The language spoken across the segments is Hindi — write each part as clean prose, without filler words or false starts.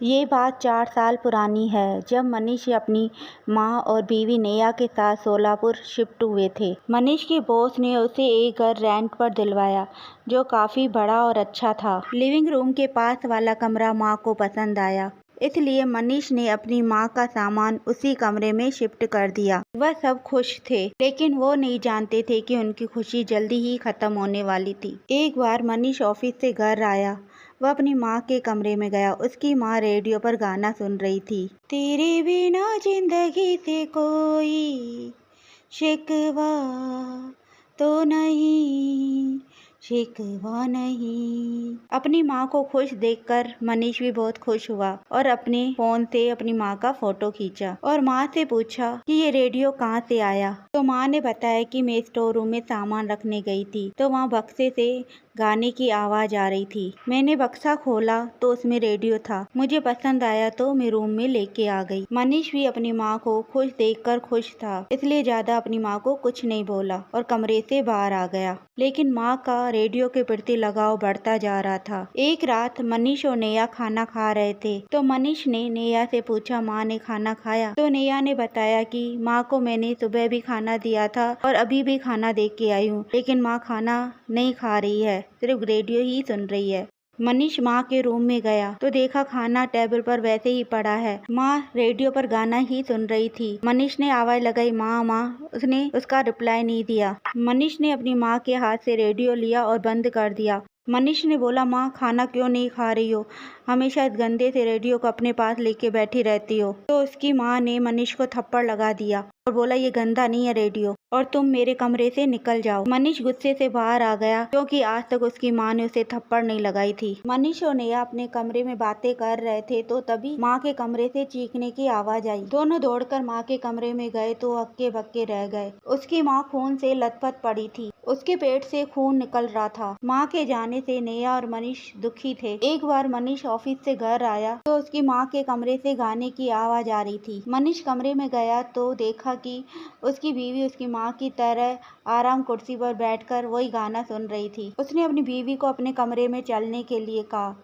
ये बात 4 साल पुरानी है, जब मनीष अपनी माँ और बीवी नेहा के साथ सोलापुर शिफ्ट हुए थे। मनीष के बॉस ने उसे एक घर रेंट पर दिलवाया, जो काफी बड़ा और अच्छा था। लिविंग रूम के पास वाला कमरा माँ को पसंद आया, इसलिए मनीष ने अपनी माँ का सामान उसी कमरे में शिफ्ट कर दिया। वह सब खुश थे, लेकिन वो नहीं जानते थे कि उनकी खुशी जल्दी ही खत्म होने वाली थी। एक बार मनीष ऑफिस से घर आया। वह अपनी माँ के कमरे में गया। उसकी माँ रेडियो पर गाना सुन रही थी। तेरे बिना जिंदगी से कोई शिकवा तो नहीं, शिकवा नहीं। अपनी माँ को खुश देखकर मनीष भी बहुत खुश हुआ और अपने फोन से अपनी माँ का फोटो खींचा और माँ से पूछा कि ये रेडियो कहाँ से आया। तो माँ ने बताया कि मैं स्टोर रूम में सामान रखने गई थी, तो वहाँ बक्से से गाने की आवाज आ रही थी। मैंने बक्सा खोला तो उसमें रेडियो था। मुझे पसंद आया तो मैं रूम में लेके आ गई। मनीष भी अपनी माँ को खुश देखकर खुश था, इसलिए ज्यादा अपनी माँ को कुछ नहीं बोला और कमरे से बाहर आ गया। लेकिन माँ का रेडियो के प्रति लगाव बढ़ता जा रहा था। एक रात मनीष और नेहा खाना खा रहे थे, तो मनीष ने नेहा से पूछा, माँ ने खाना खाया? तो नेहा ने बताया कि माँ को मैंने सुबह भी खाना दिया था और अभी भी खाना दे के आई हूँ, लेकिन माँ खाना नहीं खा रही है, सिर्फ रेडियो ही सुन रही है। मनीष माँ के रूम में गया तो देखा खाना टेबल पर वैसे ही पड़ा है। माँ रेडियो पर गाना ही सुन रही थी। मनीष ने आवाज लगाई, माँ माँ। उसने उसका रिप्लाई नहीं दिया। मनीष ने अपनी माँ के हाथ से रेडियो लिया और बंद कर दिया। मनीष ने बोला, माँ खाना क्यों नहीं खा रही हो? हमेशा इस गंदे से रेडियो को अपने पास लेके बैठी रहती हो। तो उसकी माँ ने मनीष को थप्पड़ लगा दिया और बोला, ये गंदा नहीं है रेडियो और तुम मेरे कमरे से निकल जाओ। मनीष गुस्से से बाहर आ गया, क्योंकि आज तक उसकी माँ ने उसे थप्पड़ नहीं लगाई थी। मनीष और नेहा अपने कमरे में बातें कर रहे थे, तो तभी माँ के कमरे से चीखने की आवाज आई। दोनों दौड़कर माँ के कमरे में गए तो हक्के बक्के रह गए। उसकी माँ खून से लथपथ पड़ी थी, उसके पेट से खून निकल रहा था। माँ के जाने से नेहा और मनीष दुखी थे। एक बार मनीष ऑफिस से घर आया तो उसकी माँ के कमरे से गाने की आवाज आ रही थी। मनीष कमरे में गया तो देखा कि उसकी बीवी उसकी माँ की तरह आराम कुर्सी पर बैठकर वही गाना सुन रही थी। उसने अपनी बीवी को अपने कमरे में चलने के लिए कहा,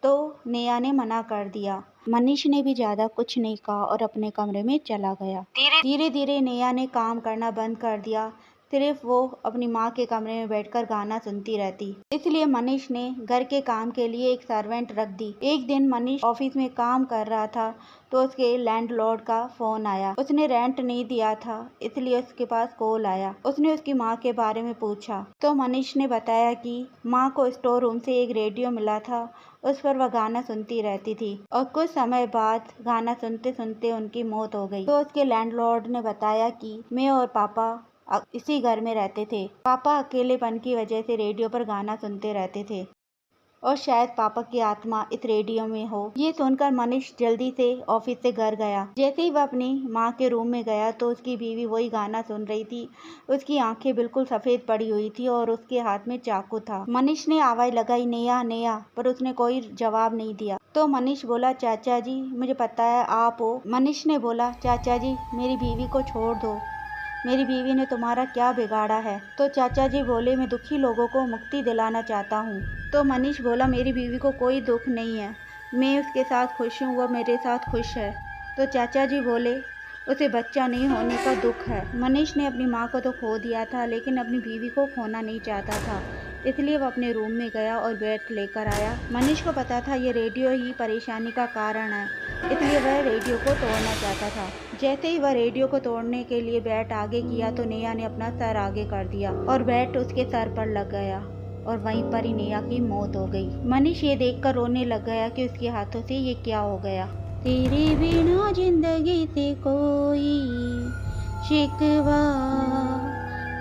तो नेहा ने मना कर दिया। मनीष ने भी ज्यादा कुछ नहीं कहा और अपने कमरे में चला गया। धीरे धीरे नेहा ने काम करना बंद कर दिया, सिर्फ वो अपनी माँ के कमरे में बैठकर गाना सुनती रहती। इसलिए मनीष ने घर के काम के लिए एक सर्वेंट रख दी। एक दिन मनीष ऑफिस में काम कर रहा था तो उसके लैंडलॉर्ड का फोन आया। उसने रेंट नहीं दिया था, इसलिए उसके पास कॉल आया। उसने उसकी माँ के बारे में पूछा तो मनीष ने बताया कि माँ को स्टोर रूम से एक रेडियो मिला था, उस पर वह गाना सुनती रहती थी और कुछ समय बाद गाना सुनते सुनते उनकी मौत हो गई। तो उसके लैंडलॉर्ड ने बताया कि मैं और पापा इसी घर में रहते थे। पापा अकेलेपन की वजह से रेडियो पर गाना सुनते रहते थे और शायद पापा की आत्मा इस रेडियो में हो। ये सुनकर मनीष जल्दी से ऑफिस से घर गया। जैसे ही वह अपनी माँ के रूम में गया तो उसकी बीवी वही गाना सुन रही थी। उसकी आंखें बिल्कुल सफेद पड़ी हुई थी और उसके हाथ में चाकू था। मनीष ने आवाज लगाई, नेहा नेहा, पर उसने कोई जवाब नहीं दिया। तो मनीष बोला, चाचा जी मुझे पता है आप हो। मनीष ने बोला, चाचा जी मेरी बीवी को छोड़ दो, मेरी बीवी ने तुम्हारा क्या बिगाड़ा है? तो चाचा जी बोले, मैं दुखी लोगों को मुक्ति दिलाना चाहता हूँ। तो मनीष बोला, मेरी बीवी को कोई दुख नहीं है, मैं उसके साथ खुश हूँ, वह मेरे साथ खुश है। तो चाचा जी बोले, उसे बच्चा नहीं होने का दुख है। मनीष ने अपनी माँ को तो खो दिया था, लेकिन अपनी बीवी को खोना नहीं चाहता था, इसलिए वह अपने रूम में गया और बैट लेकर आया। मनीष को पता था ये रेडियो ही परेशानी का कारण है, इसलिए वह रेडियो को तोड़ना चाहता था। जैसे ही वह रेडियो को तोड़ने के लिए बैट आगे किया तो नेहा ने अपना सर आगे कर दिया और बैट उसके सर पर लग गया और वहीं पर ही नेहा की मौत हो गई। मनीष ये देखकर रोने लग गया कि उसके हाथों से ये क्या हो गया। तेरे बिना जिंदगी से कोई शिकवा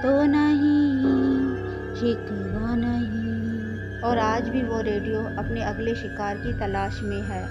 तो नहीं, शिकवा नहीं। और आज भी वो रेडियो अपने अगले शिकार की तलाश में है।